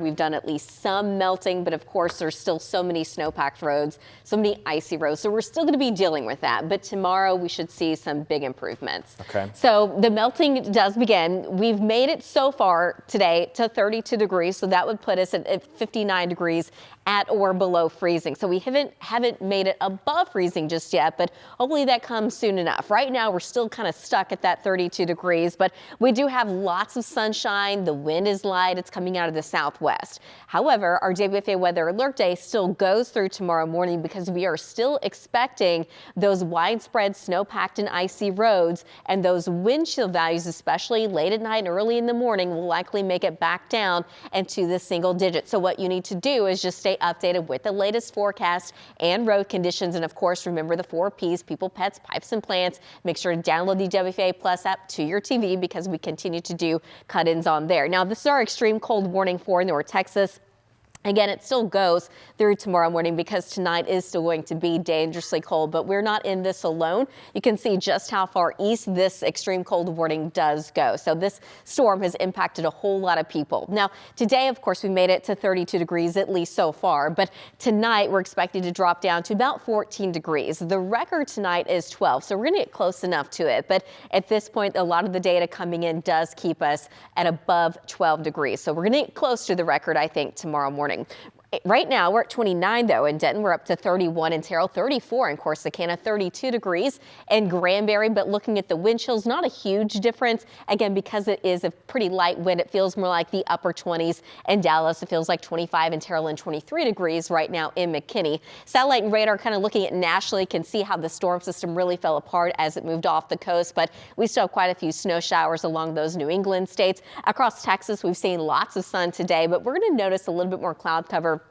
We've done at least some melting, but of course there's still so many snow-packed roads, so many icy roads. So we're still going to be dealing with that. But tomorrow we should see some big improvements. Okay. So the melting does begin. We've made it so far today to 32 degrees. So that would put us at 59 degrees at or below freezing. So we haven't made it above freezing just yet, but hopefully that comes soon enough. Right now we're still kind of stuck at that 32 degrees, but we do have lots of sunshine. The wind is light. It's coming out of the southwest. However, our WFA weather alert day still goes through tomorrow morning because we are still expecting those widespread snow-packed and icy roads, and those wind chill values, especially late at night and early in the morning, will likely make it back down into the single digits. So what you need to do is just stay updated with the latest forecast and road conditions. And of course, remember the 4 P's: people, pets, pipes, and plants. Make sure to download the WFA Plus app to your TV because we continue to do cut-ins on there. Now, this is our extreme cold warning for North Texas. Again, it still goes through tomorrow morning because tonight is still going to be dangerously cold, but we're not in this alone. You can see just how far east this extreme cold warning does go. So this storm has impacted a whole lot of people. Now, today, of course, we made it to 32 degrees, at least so far, but tonight we're expected to drop down to about 14 degrees. The record tonight is 12, so we're going to get close enough to it. But at this point, a lot of the data coming in does keep us at above 12 degrees. So we're going to get close to the record, I think, tomorrow morning. Right now, we're at 29, though, in Denton. We're up to 31 in Terrell, 34 in Corsicana, 32 degrees in Granbury. But looking at the wind chills, not a huge difference. Again, because it is a pretty light wind, it feels more like the upper 20s. In Dallas, it feels like 25 in Terrell and 23 degrees right now in McKinney. Satellite and radar kind of looking at nationally can see how the storm system really fell apart as it moved off the coast. But we still have quite a few snow showers along those New England states. Across Texas, we've seen lots of sun today, but we're going to notice a little bit more cloud cover,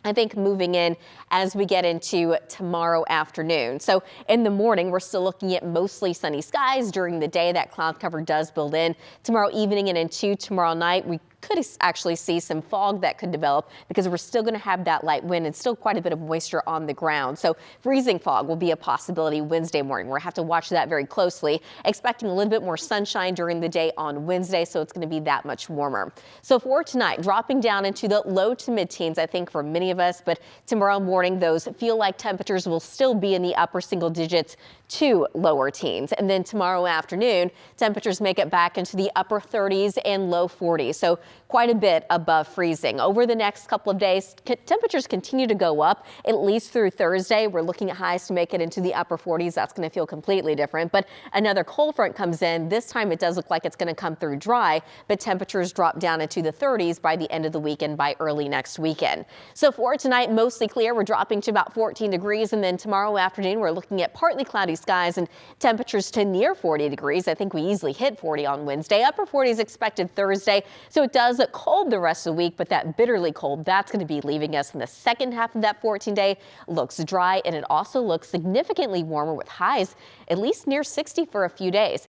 I think, moving in as we get into tomorrow afternoon. So in the morning, we're still looking at mostly sunny skies. During the day, that cloud cover does build in. Tomorrow evening and into tomorrow night, we could actually see some fog that could develop because we're still going to have that light wind and still quite a bit of moisture on the ground. So freezing fog will be a possibility Wednesday morning. We'll have to watch that very closely. Expecting a little bit more sunshine during the day on Wednesday, so it's going to be that much warmer. So for tonight, dropping down into the low to mid-teens, I think, for many of us, but tomorrow morning, those feel-like temperatures will still be in the upper single digits to lower teens. And then tomorrow afternoon, temperatures make it back into the upper 30s and low 40s. So quite a bit above freezing. Over the next couple of days, temperatures continue to go up, at least through Thursday. We're looking at highs to make it into the upper 40s. That's going to feel completely different. But another cold front comes in. This time it does look like it's going to come through dry, but temperatures drop down into the 30s by the end of the week and by early next weekend. So for tonight, mostly clear. We're dropping to about 14 degrees. And then tomorrow afternoon, we're looking at partly cloudy skies and temperatures to near 40 degrees. I think we easily hit 40 on Wednesday. Upper 40s expected Thursday. So it does look cold the rest of the week, but that bitterly cold, that's going to be leaving us in the second half of that 14-day. Looks dry, and it also looks significantly warmer with highs at least near 60 for a few days.